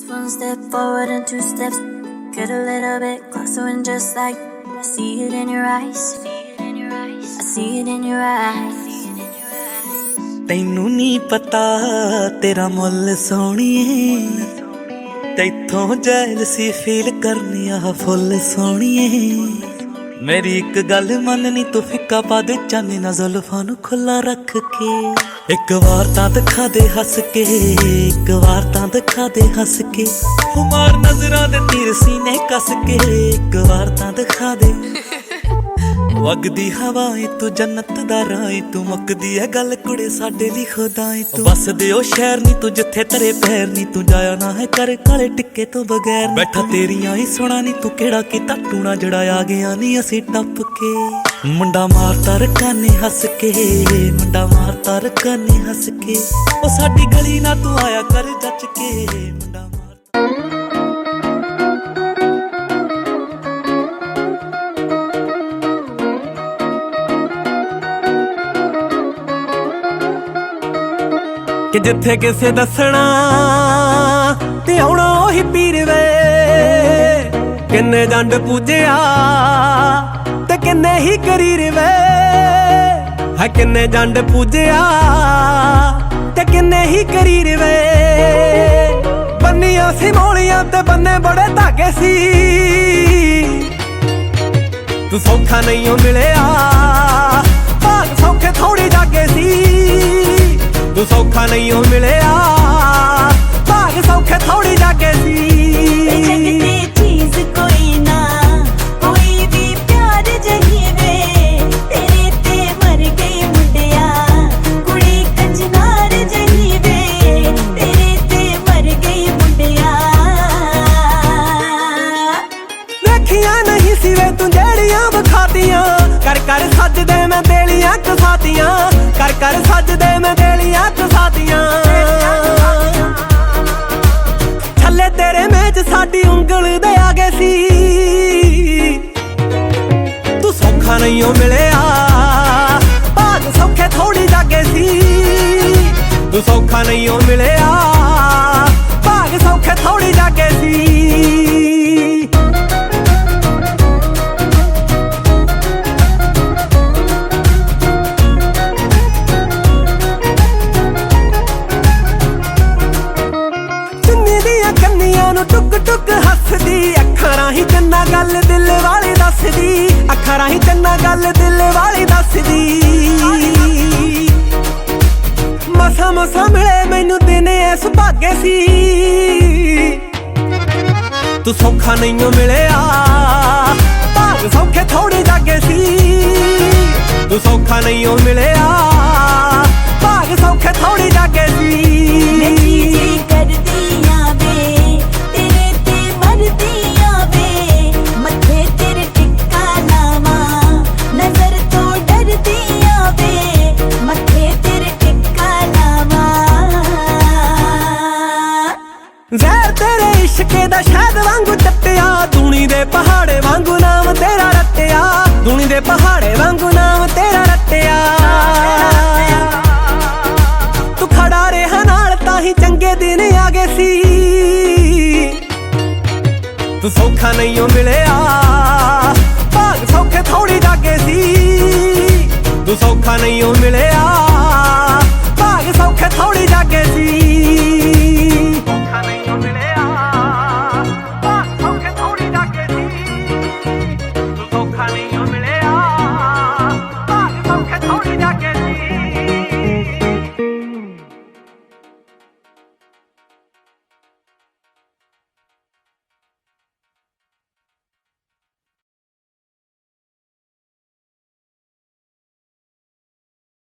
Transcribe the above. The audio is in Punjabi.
One step forward and two steps, get a little bit closer and just like I see it in your eyes, I see it in your eyes. ਤੈਨੂੰ ਨੀ ਪਤਾ ਤੇਰਾ ਮੁੱਲ ਸੋਹਣੀਏ, ਤੈਥੋਂ ਜੈਲਸੀ ਫੀਲ ਕਰਨੀ ਆ ਫੁੱਲ ਸੋਹਣੀਏ। ਮੇਰੀ ਇੱਕ ਗੱਲ ਮੰਨਨੀ ਤੂੰ ਫਿੱਕਾ ਪਾ ਦੇ ਚਾਨੇ ਨਾ ਜ਼ੁਲਫਾਂ ਨੂੰ ਖੁੱਲਾ ਰੱਖ ਕੇ। ਇੱਕ ਵਾਰ ਤਾਂ ਦਿਖਾ ਦੇ ਹੱਸ ਕੇ, ਇੱਕ ਵਾਰ ਤਾਂ ਦਿਖਾ ਦੇ ਹੱਸ ਕੇ, ਮਾਰ ਨਜ਼ਰਾਂ ਦੇ ਤੀਰ ਸੀਨੇ ਕੱਸ ਕੇ। ਇੱਕ ਵਾਰ ਤਾਂ ਦਿਖਾ ਦੇ ਵਗਦੀ ਹਵਾਏ ਤੂੰ ਜੰਨਤ ਦਾ ਰਾਏ, ਤੂੰ ਮੁੱਕਦੀ ਐ ਗੱਲ ਕੁੜੇ ਸਾਡੇ ਲਈ ਖੁਦਾਏ। ਤੂੰ ਵਸਦੇ ਓ ਸ਼ਹਿਰ ਨੀ ਤੂੰ ਜਿੱਥੇ ਤੇਰੇ ਪੈਰ ਨੀ, ਤੂੰ ਜਾਇਆ ਨਾ ਹੈ ਕਰ ਕਾਲੇ ਟਿੱਕੇ ਤੋਂ ਬਗੈਰ। ਬੈਠਾ ਤੇਰੀਆਂ ਹੀ ਸੁਣਾ ਨੀ ਤੂੰ ਕਿਹੜਾ ਕੀਤਾ ਟੂਣਾ, ਜਿਹੜਾ ਆ ਗਿਆ ਨੀ ਅਸੀਂ ਟੱਪ ਕੇ। ਮੁੰਡਾ ਮਾਰਤਾ ਰੱਖਾਂ ਨੇ ਹੱਸ ਕੇ, ਮੁੰਡਾ ਮਾਰਤਾ ਰੱਖਾਂ ਨੇ ਹੱਸ ਕੇ। ਉਹ ਸਾਡੀ ਗਲੀ ਨਾ ਤੂੰ ਆਇਆ ਕਰ ਜੱਚ ਕੇ, ਮੁੰਡਾ ਕਿ ਜਿੱਥੇ ਕਿਸੇ ਦੱਸਣਾ ਤੇ ਆਉਣਾ ਉਹੀ ਪੀਰ ਵੇ। ਕਿੰਨੇ ਜੰਡ ਪੂਜਿਆ ਤੇ ਕਿੰਨੇ ਹੀ ਕਰੀਰ ਵੇ, ਹੈ ਕਿੰਨੇ ਜੰਡ ਪੂਜਿਆ ਤੇ ਕਿੰਨੇ ਹੀ ਕਰੀਰ ਵੇ। ਬੰਨੀਆਂ ਸੀ ਮੋਲੀਆਂ ਤੇ ਬੰਨੇ ਬੜੇ ਧਾਗੇ ਸੀ, ਤੂੰ ਸੌਖਾ ਨਹੀਂ ਓ ਮਿਲਿਆ ਭਾਗ ਸੌਖੇ ਥੋੜੀ ਜਾਗੇ ਸੀ। ਤੂੰ ਸੌਖਾ ਨਹੀਂ ਓ ਮਿਲਿਆ ਭਾਗ ਸੌਖੇ ਥੋੜੀ ਜਾਗੇ ਸੀ। ਜਗ ਤੇ ਚੀਜ਼ ਕੋਈ ਨਾ ਕੋਈ ਵੀ ਪਿਆਰ ਜਹੀ ਵੇ, ਤੇਰੇ ਤੇ ਮਰ ਗਈ ਮੁੰਡਿਆ ਕੁੜੀ ਕੰਜਨਾਰ ਜਹੀ ਵੇ, ਤੇਰੇ ਤੇ ਮਰ ਗਈ ਮੁੰਡਿਆ। ਵੇਖੀਆਂ ਨਹੀਂ ਸੀ ਵੇ ਤੂੰ ਜਿਹੜੀਆਂ ਵਿਖਾਤੀਆਂ, ਕਰ ਕਰ ਸੱਜਦੇ ਮੈਂ ਦੇਲੀਆਂ ਕਸਾਤੀਆਂ, ਕਰ ਕਰ ਸੱਜਦੇ ਮੈਂ ਦੇਲੀਆਂ ਕਸਾਤੀਆਂ। ਥੱਲੇ ਤੇਰੇ ਮੇਚ ਸਾਡੀ ਉਂਗਲ ਦੇ ਆ ਗਏ ਸੀ। ਤੂੰ ਸੌਖਾ ਨਹੀਂ ਓ ਮਿਲਿਆ ਭਾਗ ਸੌਖੇ ਥੋੜੀ ਜਾਗੇ ਸੀ। ਤੂੰ ਸੌਖਾ ਨਹੀਂ ਓ ਮਿਲਿਆ ਭਾਗ ਸੌਖੇ ਥੋੜੀ ਜਾਗੇ ਸੀ। ਟੁੱਕ ਟੁੱਕ ਹੱਸਦੀ ਅੱਖਾਂ ਰਾਹੀਂ ਚੰਨਾ ਗੱਲ ਦਿਲ ਵਾਲੀ ਦੱਸਦੀ, ਅੱਖਾਂ ਰਾਹੀਂ ਚੰਨਾ ਗੱਲ ਦਿਲ ਵਾਲੀ ਦੱਸਦੀ। ਮਸਾਂ ਮਸਾਂ ਮਿਲੇ ਮੈਨੂੰ ਦਿਨ ਇਸ ਭਾਗੇ ਸੀ। ਤੂੰ ਸੌਖਾ ਨਹੀਂ ਓ ਮਿਲਿਆ ਭਾਗ ਸੌਖੇ ਥੋੜੇ ਜਾਗੇ ਸੀ। ਤੂੰ ਸੌਖਾ ਨਹੀਂ ਓ ਮਿਲਿਆ ਭਾਗ ਸੌਖੇ ਥੋੜੇ ਜਾਗੇ ਸੀ। ਜ਼ਹਿਰ ਤੇਰੇ ਇਸ਼ਕੇ ਦਾ ਸ਼ਹਿਦ ਵਾਂਗੂ ਟੱਟਿਆ, ਦੂਣੀ ਦੇ ਪਹਾੜੇ ਵਾਂਗੂ ਨਾਮ ਤੇਰਾ ਰੱਟਿਆ, ਦੂਣੀ ਦੇ ਪਹਾੜੇ ਵਾਂਗੂ ਨਾਮ ਤੇਰਾ ਰੱਟਿਆ। ਤੂੰ ਖੜਾ ਰਿਹਾ ਨਾਲ ਤਾਂ ਹੀ ਚੰਗੇ ਦਿਨ ਆ ਗਏ ਸੀ। ਤੂੰ ਸੌਖਾ ਨਹੀਂ ਓ ਮਿਲਿਆ ਭਾਗ ਸੌਖੇ ਥੋੜੀ ਜਾਗੇ ਸੀ। ਤੂੰ ਸੌਖਾ ਨਹੀਂ ਓ ਮਿਲਿਆ ਭਾਗ ਸੌਖੇ ਥੋੜੀ ਜਾਗੇ ਸੀ।